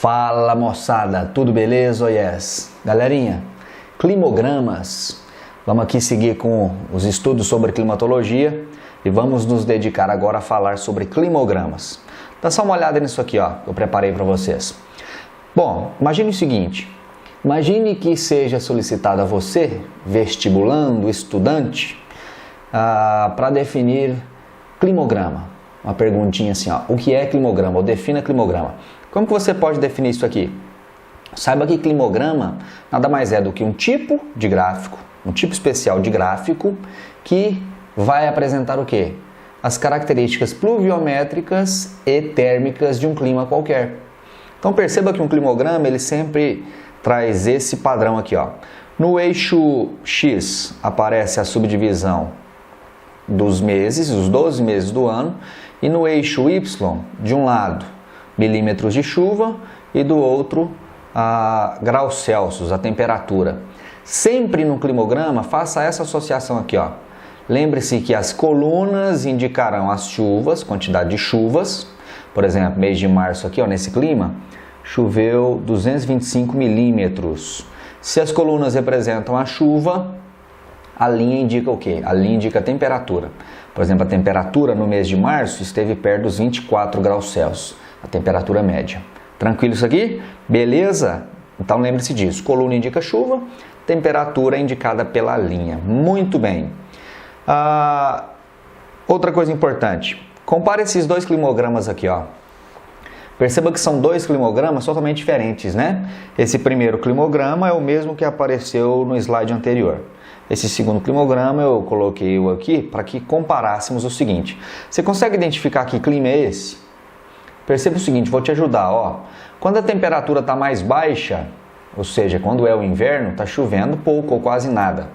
Fala moçada, tudo beleza? Oh, yes. Galerinha, climogramas. Vamos aqui seguir com os estudos sobre climatologia e vamos nos dedicar agora a falar sobre climogramas. Dá só uma olhada nisso aqui, ó, que eu preparei para vocês. Bom, imagine o seguinte, imagine que seja solicitado a você, vestibulando, estudante, para definir climograma. Uma perguntinha assim, ó, o que é climograma? Ou defina climograma. Como que você pode definir isso aqui? Saiba que climograma nada mais é do que um tipo de gráfico, um tipo especial de gráfico que vai apresentar o quê? As características pluviométricas e térmicas de um clima qualquer. Então perceba que um climograma ele sempre traz esse padrão aqui, ó. No eixo X aparece a subdivisão dos meses, os 12 meses do ano, e no eixo Y, de um lado, milímetros de chuva e do outro, graus Celsius, a temperatura. Sempre no climograma, faça essa associação aqui, ó. Lembre-se que as colunas indicarão as chuvas, quantidade de chuvas. Por exemplo, mês de março aqui, ó, nesse clima, choveu 225 milímetros. Se as colunas representam a chuva, a linha indica o quê? A linha indica a temperatura. Por exemplo, a temperatura no mês de março esteve perto dos 24 graus Celsius, a temperatura média. Tranquilo isso aqui? Beleza? Então lembre-se disso. Coluna indica chuva, temperatura indicada pela linha. Muito bem. Outra coisa importante. Compare esses dois climogramas aqui, ó. Perceba que são dois climogramas totalmente diferentes, né? Esse primeiro climograma é o mesmo que apareceu no slide anterior. Esse segundo climograma eu coloquei aqui para que comparássemos o seguinte. Você consegue identificar que clima é esse? Perceba o seguinte, vou te ajudar, ó. Quando a temperatura está mais baixa, ou seja, quando é o inverno, está chovendo pouco ou quase nada.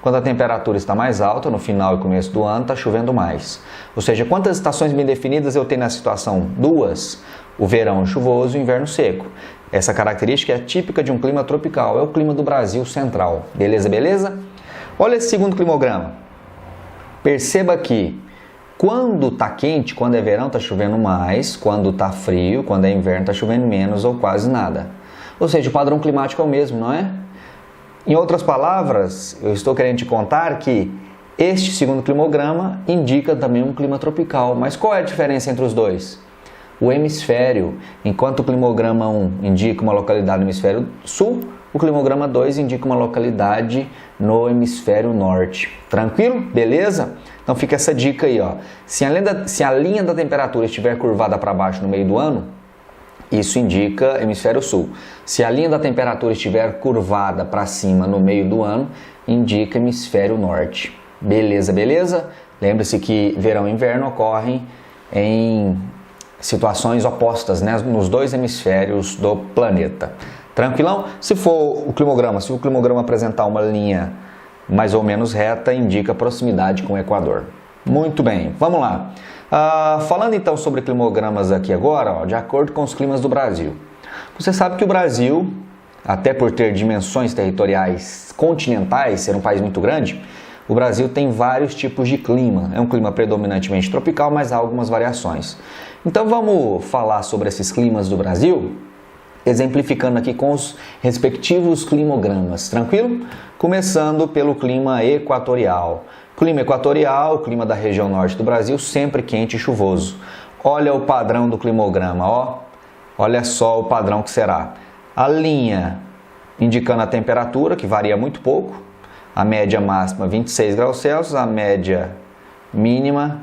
Quando a temperatura está mais alta, no final e começo do ano, está chovendo mais. Ou seja, quantas estações bem definidas eu tenho na situação? Duas. O verão chuvoso e o inverno seco. Essa característica é típica de um clima tropical, é o clima do Brasil central. Beleza, beleza? Olha esse segundo climograma. Perceba que quando está quente, quando é verão, está chovendo mais. Quando está frio, quando é inverno, está chovendo menos ou quase nada. Ou seja, o padrão climático é o mesmo, não é? Em outras palavras, eu estou querendo te contar que este segundo climograma indica também um clima tropical. Mas qual é a diferença entre os dois? O hemisfério. Enquanto o climograma 1 indica uma localidade no hemisfério sul, o climograma 2 indica uma localidade no hemisfério norte. Tranquilo? Beleza? Então fica essa dica aí, ó. Se a linha da temperatura estiver curvada para baixo no meio do ano, isso indica hemisfério sul. Se a linha da temperatura estiver curvada para cima no meio do ano, indica hemisfério norte. Beleza, beleza? Lembre-se que verão e inverno ocorrem em situações opostas, né, nos dois hemisférios do planeta. Tranquilão? Se o climograma apresentar uma linha mais ou menos reta, indica proximidade com o Equador. Muito bem, vamos lá. Falando então sobre climogramas aqui agora, ó, de acordo com os climas do Brasil. Você sabe que o Brasil, até por ter dimensões territoriais continentais, ser um país muito grande, o Brasil tem vários tipos de clima. É um clima predominantemente tropical, mas há algumas variações. Então vamos falar sobre esses climas do Brasil, exemplificando aqui com os respectivos climogramas, tranquilo? Começando pelo clima equatorial. Clima equatorial, o clima da região norte do Brasil, sempre quente e chuvoso. Olha o padrão do climograma, ó. Olha só o padrão que será. A linha indicando a temperatura, que varia muito pouco. A média máxima 26 graus Celsius, a média mínima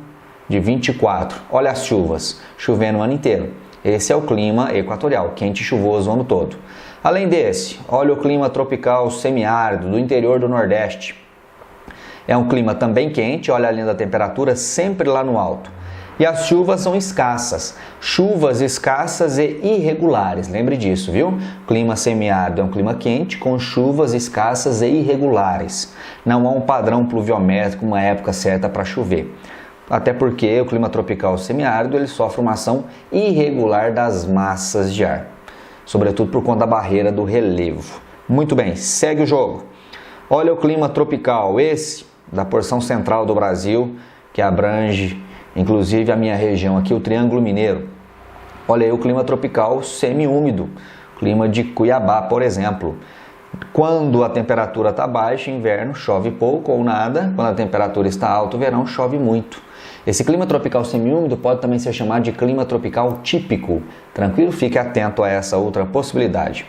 de 24. Olha as chuvas, chovendo o ano inteiro. Esse é o clima equatorial, quente e chuvoso o ano todo. Além desse, olha o clima tropical semiárido do interior do Nordeste. É um clima também quente, olha a linha da temperatura sempre lá no alto. E as chuvas são escassas. Chuvas escassas e irregulares, lembre disso, viu? Clima semiárido é um clima quente com chuvas escassas e irregulares. Não há um padrão pluviométrico, uma época certa para chover. Até porque o clima tropical semiárido ele sofre uma ação irregular das massas de ar, sobretudo por conta da barreira do relevo. Muito bem, segue o jogo. Olha o clima tropical, esse da porção central do Brasil, que abrange inclusive a minha região aqui, o Triângulo Mineiro. Olha aí o clima tropical semiúmido, clima de Cuiabá, por exemplo. Quando a temperatura está baixa, inverno, chove pouco ou nada. Quando a temperatura está alta, verão, chove muito. Esse clima tropical semiúmido pode também ser chamado de clima tropical típico. Tranquilo? Fique atento a essa outra possibilidade.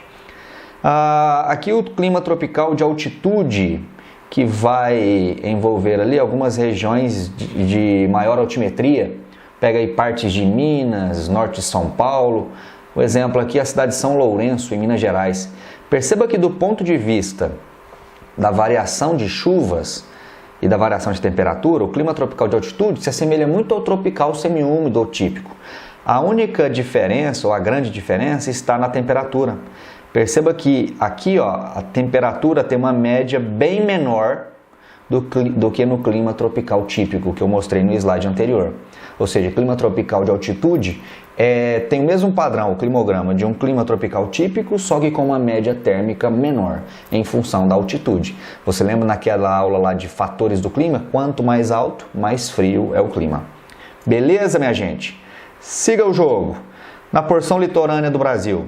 Aqui o clima tropical de altitude, que vai envolver ali algumas regiões de maior altimetria. Pega aí partes de Minas, norte de São Paulo. O exemplo aqui é a cidade de São Lourenço, em Minas Gerais. Perceba que do ponto de vista da variação de chuvas e da variação de temperatura, o clima tropical de altitude se assemelha muito ao tropical semiúmido ou típico. A única diferença, ou a grande diferença, está na temperatura. Perceba que aqui a temperatura tem uma média bem menor do que no clima tropical típico, que eu mostrei no slide anterior. Ou seja, clima tropical de altitude tem o mesmo padrão, o climograma, de um clima tropical típico, só que com uma média térmica menor, em função da altitude. Você lembra naquela aula lá de fatores do clima? Quanto mais alto, mais frio é o clima. Beleza, minha gente? Siga o jogo. Na porção litorânea do Brasil.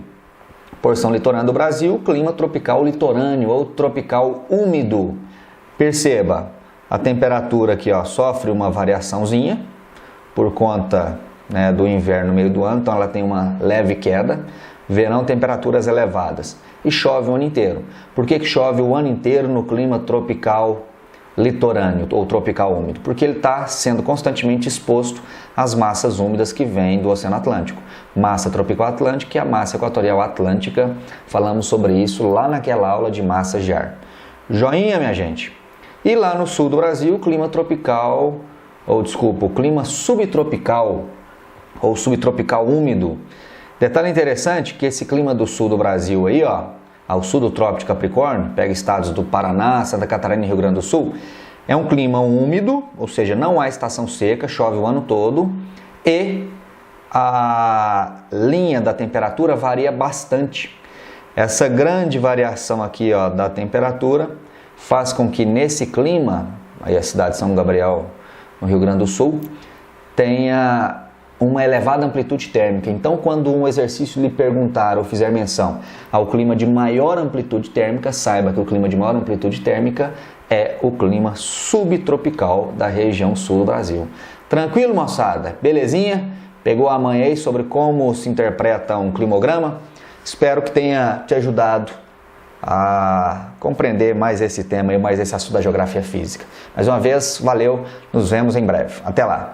Porção litorânea do Brasil, clima tropical litorâneo ou tropical úmido. Perceba, a temperatura aqui sofre uma variaçãozinha por conta do inverno no meio do ano, então ela tem uma leve queda. Verão, temperaturas elevadas. E chove o ano inteiro. Por que chove o ano inteiro no clima tropical litorâneo ou tropical úmido? Porque ele está sendo constantemente exposto às massas úmidas que vêm do Oceano Atlântico. Massa tropical atlântica e a massa equatorial atlântica. Falamos sobre isso lá naquela aula de massas de ar. Joinha, minha gente? E lá no sul do Brasil, clima tropical, o clima subtropical ou subtropical úmido. Detalhe interessante que esse clima do sul do Brasil aí, ao sul do Trópico de Capricórnio, pega estados do Paraná, Santa Catarina e Rio Grande do Sul, é um clima úmido, ou seja, não há estação seca, chove o ano todo e a linha da temperatura varia bastante. Essa grande variação aqui da temperatura faz com que nesse clima, aí a cidade de São Gabriel, no Rio Grande do Sul, tenha uma elevada amplitude térmica. Então, quando um exercício lhe perguntar ou fizer menção ao clima de maior amplitude térmica, saiba que o clima de maior amplitude térmica é o clima subtropical da região sul do Brasil. Tranquilo, moçada? Belezinha? Pegou a manha aí sobre como se interpreta um climograma? Espero que tenha te ajudado a compreender mais esse tema e mais esse assunto da geografia física. Mais uma vez, valeu, nos vemos em breve. Até lá!